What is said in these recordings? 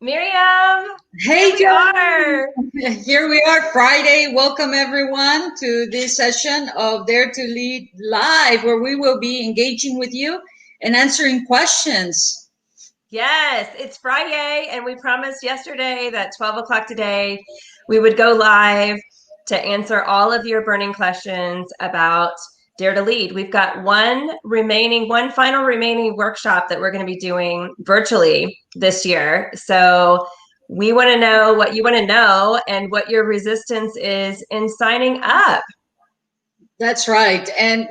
Miriam, here Hey, we are. Joni. Here we are, Friday. Welcome everyone to this session of Dare to Lead Live, where we will be engaging with you and answering questions. Yes, it's Friday, and we promised yesterday that 12 o'clock today we would go live to answer all of your burning questions about Dare to Lead. We've got one final remaining workshop that we're going to be doing virtually this year. So we want to know what you want to know and what your resistance is in signing up. That's right. And,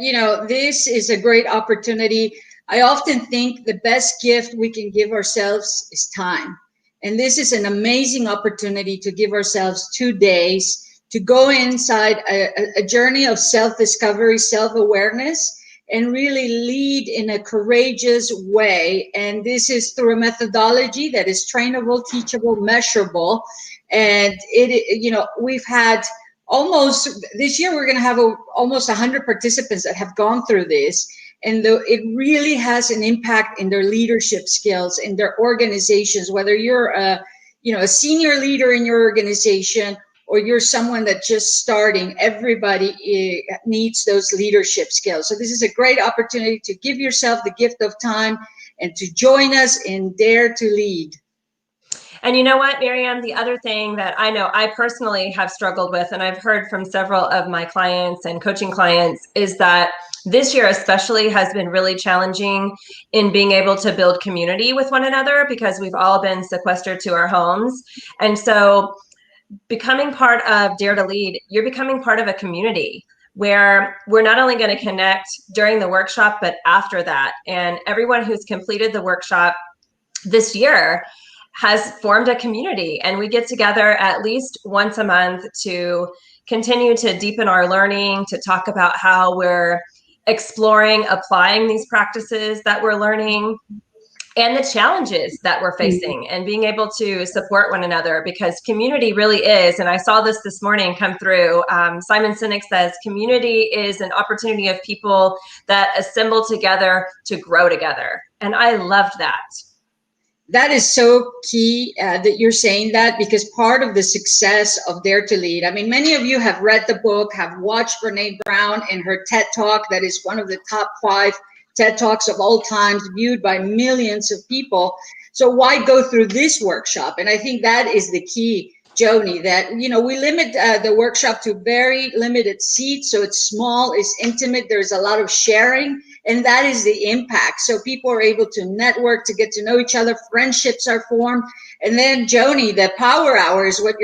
this is a great opportunity. I often think the best gift we can give ourselves is time. And this is an amazing opportunity to give ourselves 2 days to go inside a journey of self discovery, self awareness, and really lead in a courageous way. And this is through a methodology that is trainable, teachable, measurable. And we've had almost this year we're going to have almost 100 participants that have gone through this, and it really has an impact in their leadership skills in their organizations, whether you're a senior leader in your organization or you're someone that's just starting. Everybody needs those leadership skills. So this is a great opportunity to give yourself the gift of time and to join us in Dare to Lead. And you know what, Miriam, the other thing that I know I personally have struggled with, and I've heard from several of my clients and coaching clients, is that this year especially has been really challenging in being able to build community with one another because we've all been sequestered to our homes. And so becoming part of Dare to Lead, you're becoming part of a community where we're not only going to connect during the workshop, but after that. And everyone who's completed the workshop this year has formed a community, and we get together at least once a month to continue to deepen our learning, to talk about how we're exploring applying these practices that we're learning and the challenges that we're facing, and being able to support one another, because community really is, and I saw this morning come through, Simon Sinek says community is an opportunity of people that assemble together to grow together. And I loved that. That is so key that you're saying that, because part of the success of Dare to Lead, I mean, many of you have read the book, have watched Brene Brown in her TED Talk, that is one of the top 5 TED Talks of all times, viewed by millions of people. So why go through this workshop? And I think that is the key, Joni, that, we limit the workshop to very limited seats. So it's small, it's intimate, there's a lot of sharing. And that is the impact. So people are able to network, to get to know each other. Friendships are formed. And then, Joni, the power hour is what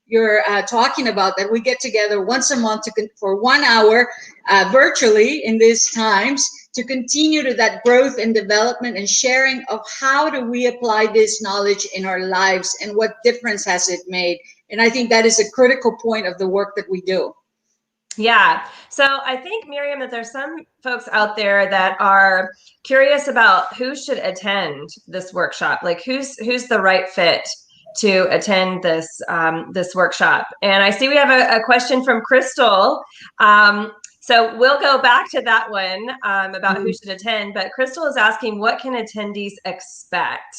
you're talking about, that we get together once a month for 1 hour virtually in these times, to continue to that growth and development and sharing of how do we apply this knowledge in our lives and what difference has it made. And I think that is a critical point of the work that we do. Yeah. So I think, Miriam, that there's some folks out there that are curious about who should attend this workshop. Like who's the right fit to attend this workshop. And I see we have a question from Crystal. So we'll go back to that one about who should attend. But Crystal is asking, what can attendees expect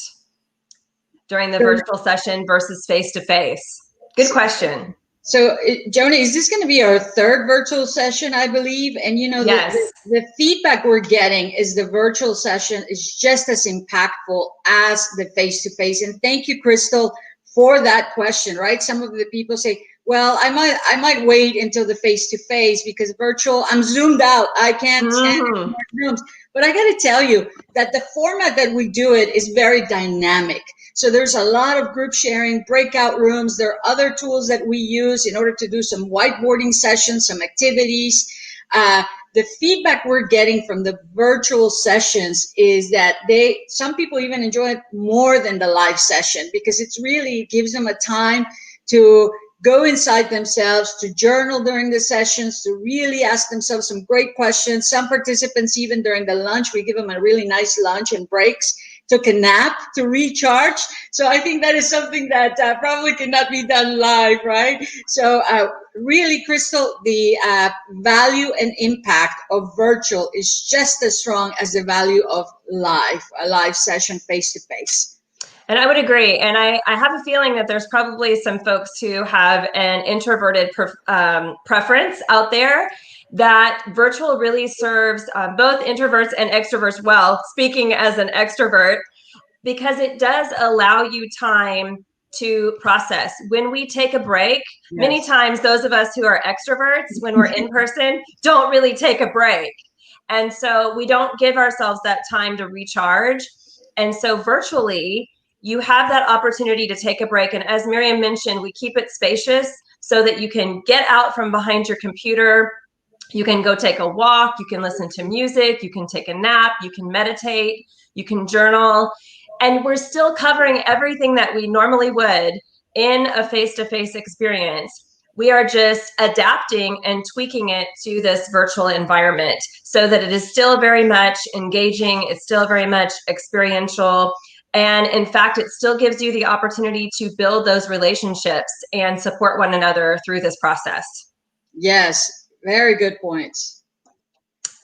during the virtual session versus face-to-face? Good question. So, Joni, is this going to be our 3rd virtual session, I believe? And, yes. the feedback we're getting is the virtual session is just as impactful as the face-to-face. And thank you, Crystal, for that question, right? Some of the people say, well, I might wait until the face-to-face because virtual, I'm zoomed out. I can't stand in more rooms. But I got to tell you that the format that we do it is very dynamic. So there's a lot of group sharing, breakout rooms. There are other tools that we use in order to do some whiteboarding sessions, some activities. The feedback we're getting from the virtual sessions is that some people even enjoy it more than the live session, because it's really gives them a time to go inside themselves, to journal during the sessions, to really ask themselves some great questions. Some participants, even during the lunch, we give them a really nice lunch and breaks, took a nap to recharge. So I think that is something that probably cannot be done live, right? So really, Crystal, the value and impact of virtual is just as strong as the value of a live session face-to-face. And I would agree. And I have a feeling that there's probably some folks who have an introverted preference out there, that virtual really serves both introverts and extroverts well, speaking as an extrovert, because it does allow you time to process. When we take a break, many Yes. times those of us who are extroverts, when we're in person, don't really take a break. And so we don't give ourselves that time to recharge. And so virtually, you have that opportunity to take a break. And as Miriam mentioned, we keep it spacious so that you can get out from behind your computer. You can go take a walk, you can listen to music, you can take a nap, you can meditate, you can journal. And we're still covering everything that we normally would in a face-to-face experience. We are just adapting and tweaking it to this virtual environment so that it is still very much engaging, it's still very much experiential. And in fact, it still gives you the opportunity to build those relationships and support one another through this process. Yes, very good points.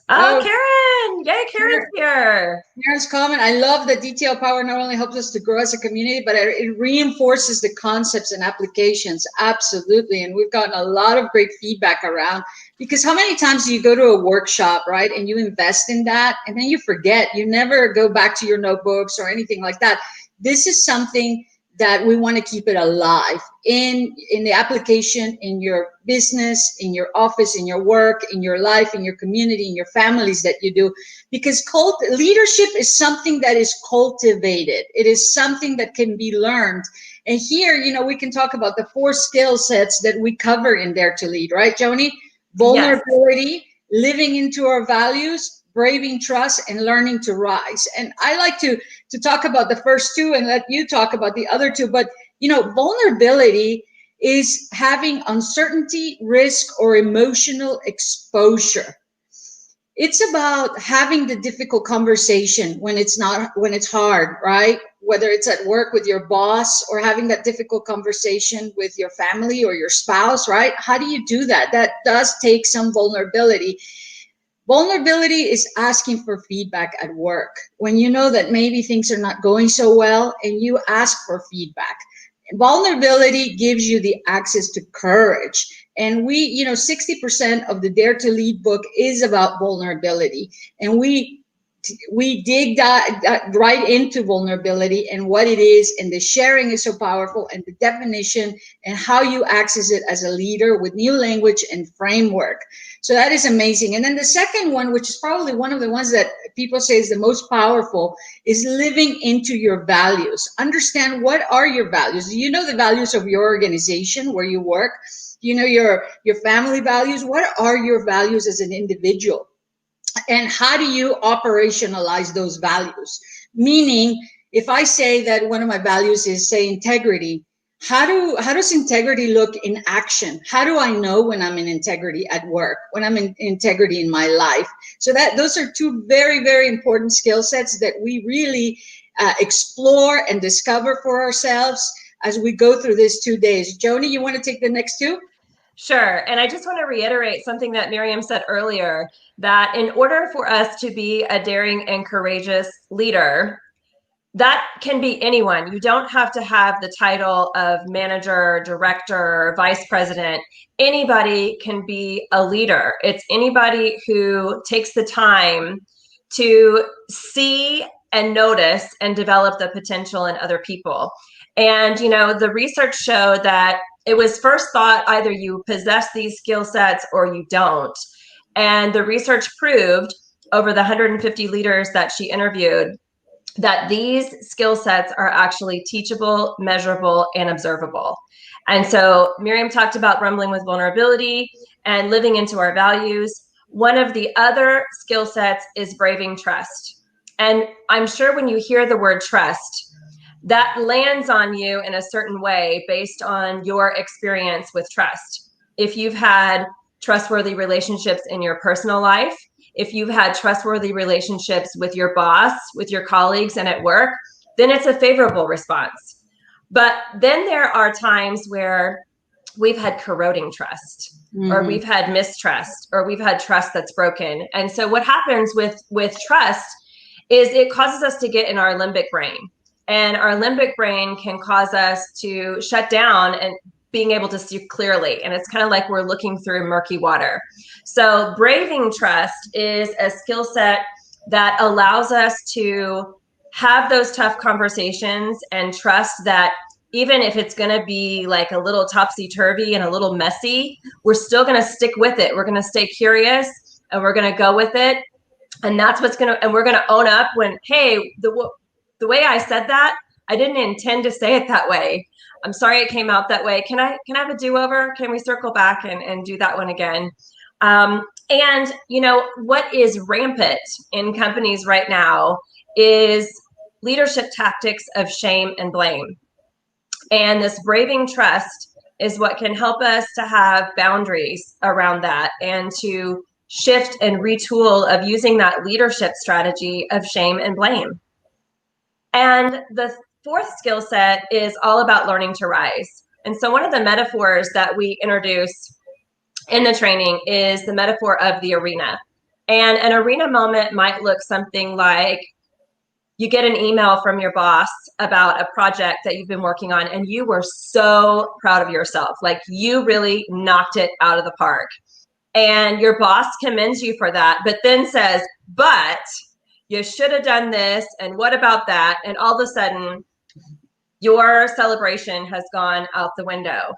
Oh, Oh, Karen! Yay, Karen's here. Here's comment. I love that detailed power not only helps us to grow as a community, but it reinforces the concepts and applications. Absolutely. And we've gotten a lot of great feedback around, because how many times do you go to a workshop, right? And you invest in that and then you forget, you never go back to your notebooks or anything like that. This is something that we want to keep it alive in the application, in your business, in your office, in your work, in your life, in your community, in your families that you do, because leadership is something that is cultivated. It is something that can be learned. And here, we can talk about the 4 skill sets that we cover in Dare to Lead, right, Joni? Vulnerability, living into our values, braving trust, and learning to rise. And I like to talk about the first 2 and let you talk about the other 2. But, vulnerability is having uncertainty, risk, or emotional exposure. It's about having the difficult conversation when it's hard, right? Whether it's at work with your boss or having that difficult conversation with your family or your spouse, right? How do you do that? That does take some vulnerability. Vulnerability is asking for feedback at work when you know that maybe things are not going so well and you ask for feedback. Vulnerability gives you the access to courage. And 60% of the Dare to Lead book is about vulnerability. And we dig right into vulnerability and what it is, and the sharing is so powerful, and the definition and how you access it as a leader with new language and framework. So that is amazing. And then the second one, which is probably one of the ones that people say is the most powerful, is living into your values. Understand, what are your values? Do you know the values of your organization where you work? You know your family values? What are your values as an individual? And how do you operationalize those values? Meaning, if I say that one of my values is, say, integrity, how does integrity look in action? How do I know when I'm in integrity at work, when I'm in integrity in my life? So those are 2 very, very important skill sets that we really explore and discover for ourselves as we go through these 2 days. Joni, you want to take the next 2? Sure. And I just want to reiterate something that Miriam said earlier, that in order for us to be a daring and courageous leader, that can be anyone. You don't have to have the title of manager, director, vice president. Anybody can be a leader. It's anybody who takes the time to see and notice and develop the potential in other people. And, the research showed that it was first thought either you possess these skill sets or you don't. And the research proved, over the 150 leaders that she interviewed, that these skill sets are actually teachable, measurable, and observable. And so Miriam talked about rumbling with vulnerability and living into our values. One of the other skill sets is braving trust. And I'm sure when you hear the word trust, that lands on you in a certain way based on your experience with trust. If you've had trustworthy relationships in your personal life, if you've had trustworthy relationships with your boss, with your colleagues, and at work, then it's a favorable response. But then there are times where we've had corroding trust, or we've had mistrust, or we've had trust that's broken. And so what happens with trust is it causes us to get in our limbic brain. And our limbic brain can cause us to shut down and being able to see clearly. And it's kind of like we're looking through murky water. So braving trust is a skill set that allows us to have those tough conversations and trust that even if it's going to be like a little topsy-turvy and a little messy, we're still going to stick with it. We're going to stay curious and we're going to go with it. And that's what's going to, and we're going to own up when, hey, the way I said that, I didn't intend to say it that way. I'm sorry it came out that way. Can I have a do-over? Can we circle back and do that one again? And you know, what is rampant in companies right now is leadership tactics of shame and blame. And this braving trust is what can help us to have boundaries around that and to shift and retool of using that leadership strategy of shame and blame. And the fourth skill set is all about learning to rise. And so one of the metaphors that we introduce in the training is the metaphor of the arena. And an arena moment might look something like you get an email from your boss about a project that you've been working on and you were so proud of yourself. Like you really knocked it out of the park. And your boss commends you for that, but then says, but you should have done this, and what about that? And all of a sudden, your celebration has gone out the window.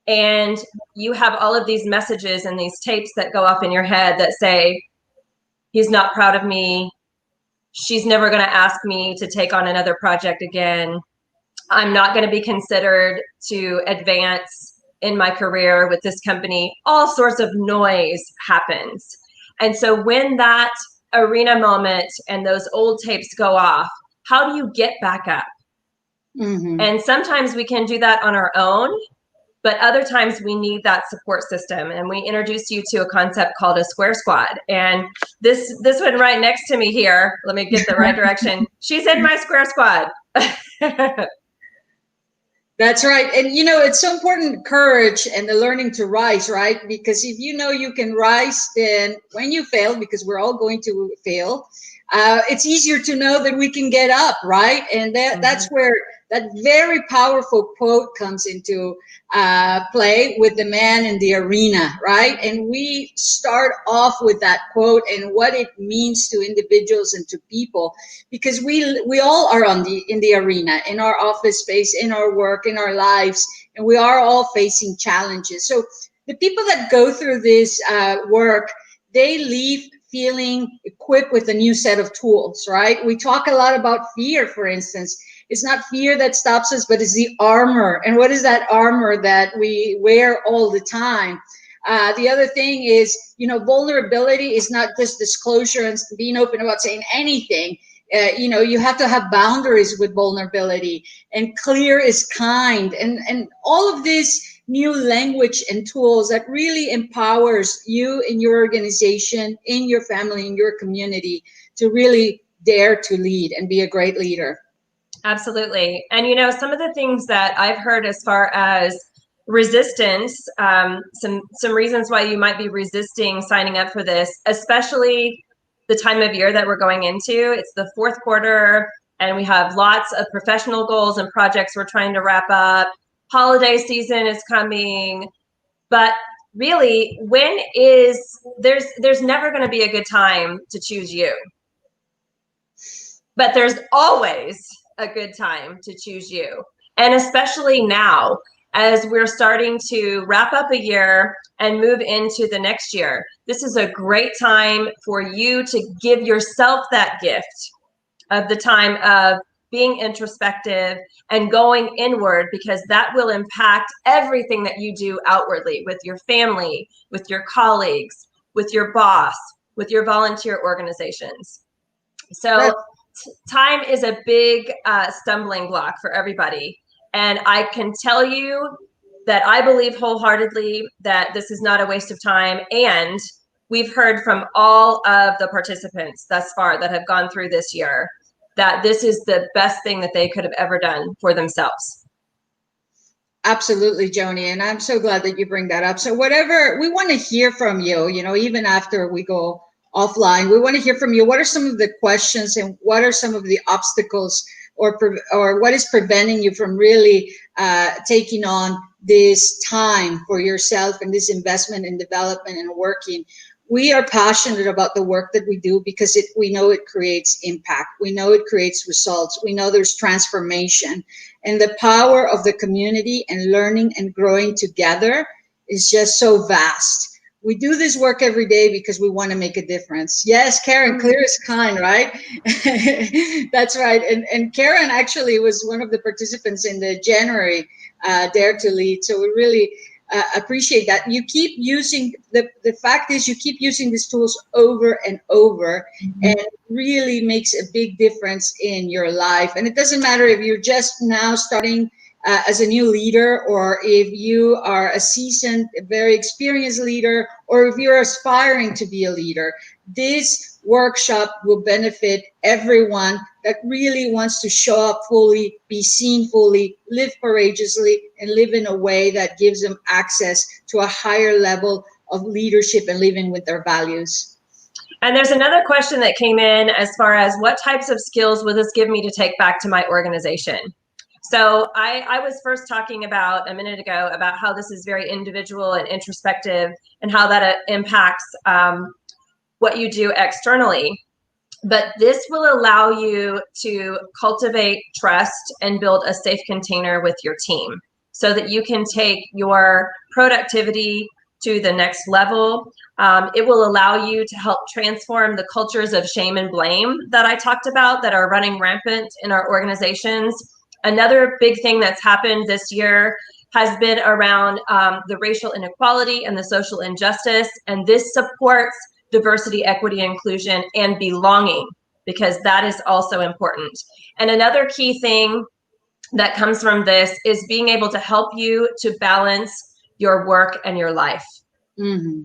And you have all of these messages and these tapes that go off in your head that say, he's not proud of me. She's never going to ask me to take on another project again. I'm not going to be considered to advance in my career with this company. All sorts of noise happens. And so when that arena moment and those old tapes go off, how do you get back up? Mm-hmm. And sometimes we can do that on our own, but other times we need that support system. And we introduce you to a concept called a square squad. And this one right next to me here, let me get the right direction. She's in my square squad. That's right. And, you know, it's so important, courage and the learning to rise, right? Because if you know you can rise, then when you fail, because we're all going to fail, it's easier to know that we can get up, right? And that's where that very powerful quote comes into play with the man in the arena, right? And we start off with that quote and what it means to individuals and to people, because we all are in the arena, in our office space, in our work, in our lives, and we are all facing challenges. So the people that go through this work, they leave feeling equipped with a new set of tools, right? We talk a lot about fear, for instance. It's not fear that stops us, but it's the armor. And what is that armor that we wear all the time? The other thing is, you know, vulnerability is not just disclosure and being open about saying anything. You know, you have to have boundaries with vulnerability, and clear is kind, and all of this new language and tools that really empowers you in your organization, in your family, in your community to really dare to lead and be a great leader. Absolutely. And, you know, some of the things that I've heard as far as resistance, some reasons why you might be resisting signing up for this, especially the time of year that we're going into. It's the fourth quarter and we have lots of professional goals and projects we're trying to wrap up. Holiday season is coming. But really, there's never going to be a good time to choose you. But there's always a good time to choose you. And especially now, as we're starting to wrap up a year and move into the next year, this is a great time for you to give yourself that gift of the time of being introspective and going inward, because that will impact everything that you do outwardly with your family, with your colleagues, with your boss, with your volunteer organizations. So time is a big stumbling block for everybody. And I can tell you that I believe wholeheartedly that this is not a waste of time. And we've heard from all of the participants thus far that have gone through this year that this is the best thing that they could have ever done for themselves. Absolutely, Joni. And I'm so glad that you bring that up. So whatever, we want to hear from you, you know, even after we go offline, we want to hear from you. What are some of the questions and what are some of the obstacles or what is preventing you from really taking on this time for yourself and this investment in development and working. We are passionate about the work that we do because we know it creates impact. We know it creates results. We know there's transformation. And the power of the community and learning and growing together is just so vast. We do this work every day because we want to make a difference. Yes, Karen, clear as kind, right? That's right. And Karen actually was one of the participants in the January Dare to Lead. So we really appreciate that. You keep using, the fact is you keep using these tools over and over, and it really makes a big difference in your life. And it doesn't matter if you're just now starting as a new leader, or if you are a seasoned, very experienced leader, or if you're aspiring to be a leader. This workshop will benefit everyone that really wants to show up fully, be seen fully, live courageously, and live in a way that gives them access to a higher level of leadership and living with their values. And there's another question that came in as far as what types of skills will this give me to take back to my organization? So I was first talking about a minute ago about how this is very individual and introspective, and how that impacts what you do externally. But this will allow you to cultivate trust and build a safe container with your team so that you can take your productivity to the next level. It will allow you to help transform the cultures of shame and blame that I talked about that are running rampant in our organizations. Another big thing that's happened this year has been around the racial inequality and the social injustice, and this supports diversity, equity, inclusion, and belonging, because that is also important. And another key thing that comes from this is being able to help you to balance your work and your life. Mm-hmm.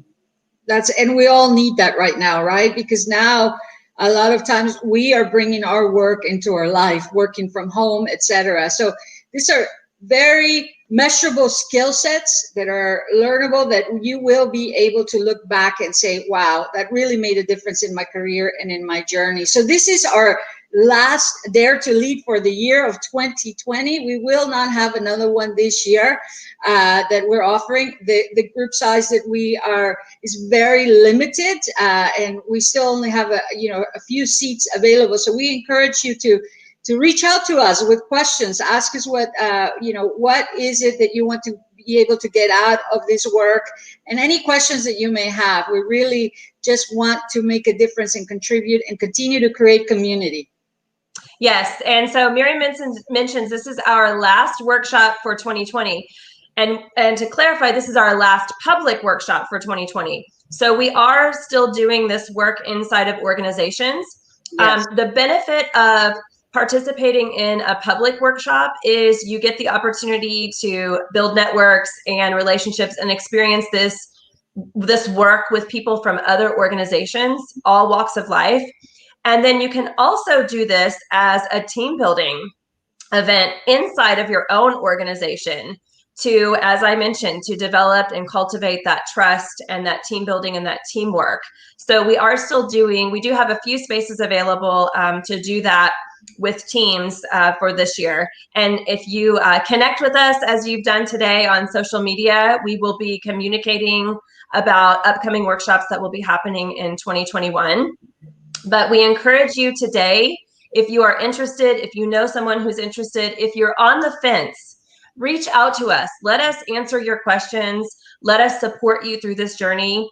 And we all need that right now, right? Because now a lot of times we are bringing our work into our life, working from home, etc. So these are very measurable skill sets that are learnable, that you will be able to look back and say, wow, that really made a difference in my career and in my journey. So this is our last Dare to Lead for the year of 2020. We will not have another one this year that we're offering. The group size that we are is very limited, and we still only have a few seats available. So we encourage you to reach out to us with questions. Ask us what is it that you want to be able to get out of this work, and any questions that you may have. We really just want to make a difference and contribute and continue to create community. Yes, and so Miriam mentions this is our last workshop for 2020. And to clarify, this is our last public workshop for 2020. So we are still doing this work inside of organizations. Yes. The benefit of participating in a public workshop is you get the opportunity to build networks and relationships and experience this work with people from other organizations, all walks of life. And then you can also do this as a team building event inside of your own organization to, as I mentioned, to develop and cultivate that trust and that team building and that teamwork. So we do have a few spaces available to do that with teams for this year. And if you connect with us as you've done today on social media, we will be communicating about upcoming workshops that will be happening in 2021. But we encourage you today, if you are interested, if you know someone who's interested, if you're on the fence, reach out to us. Let us answer your questions. Let us support you through this journey.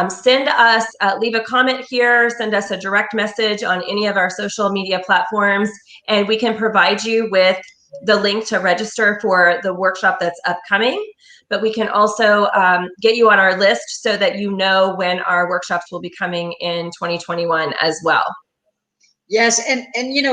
Send us, leave a comment here, send us a direct message on any of our social media platforms, and we can provide you with the link to register for the workshop that's upcoming. But we can also get you on our list so that you know when our workshops will be coming in 2021 as well. Yes, and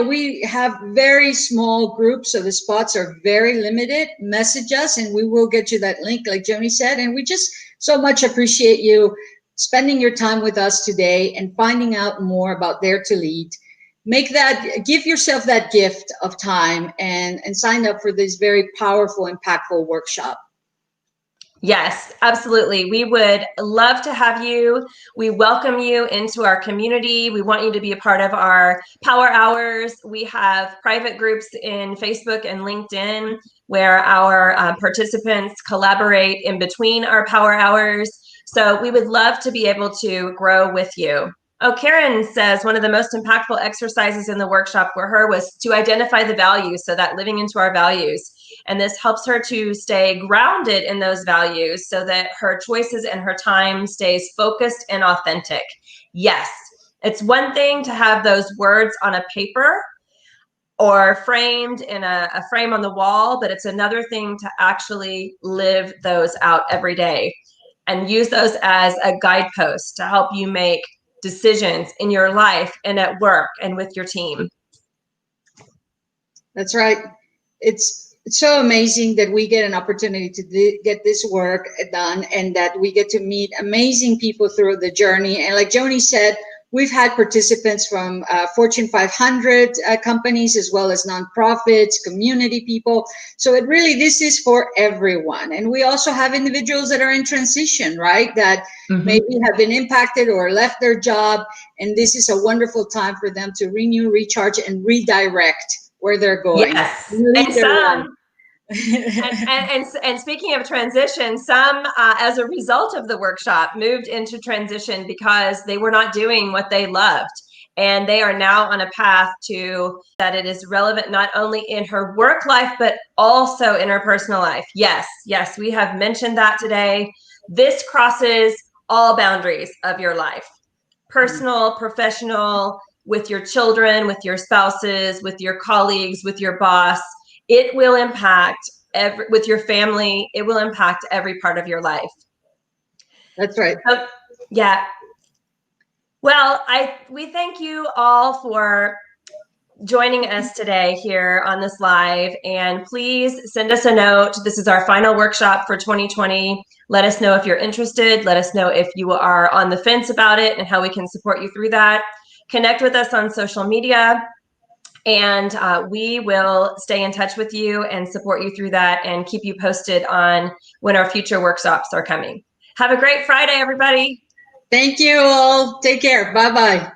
we have very small groups, so the spots are very limited. Message us and we will get you that link, like Joni said. And we just so much appreciate you spending your time with us today and finding out more about Dare to Lead. Give yourself that gift of time and sign up for this very powerful, impactful workshop. Yes, absolutely. We would love to have you. We welcome you into our community. We want you to be a part of our power hours. We have private groups in Facebook and LinkedIn where our participants collaborate in between our power hours. So we would love to be able to grow with you. Oh, Karen says one of the most impactful exercises in the workshop for her was to identify the values, so that living into our values. And this helps her to stay grounded in those values so that her choices and her time stays focused and authentic. Yes, it's one thing to have those words on a paper or framed in a frame on the wall, but it's another thing to actually live those out every day and use those as a guidepost to help you make decisions in your life and at work and with your team. That's right. It's so amazing that we get an opportunity to get this work done, and that we get to meet amazing people through the journey. And like Joni said, we've had participants from Fortune 500 companies, as well as nonprofits, community people. So this is for everyone. And we also have individuals that are in transition, right? That maybe have been impacted or left their job. And this is a wonderful time for them to renew, recharge, and redirect where they're going. Yes, and some, and speaking of transition, some as a result of the workshop moved into transition because they were not doing what they loved, and they are now on a path to that it is relevant not only in her work life but also in her personal life. Yes, we have mentioned that today. This crosses all boundaries of your life, personal, professional, with your children, with your spouses, with your colleagues, with your boss. It will impact with your family. It will impact every part of your life. That's right. Yeah. Well, we thank you all for joining us today here on this live, and please send us a note. This is our final workshop for 2020. Let us know if you're interested. Let us know if you are on the fence about it and how we can support you through that. Connect with us on social media, and we will stay in touch with you and support you through that and keep you posted on when our future workshops are coming. Have a great Friday, everybody. Thank you all. Take care. Bye-bye.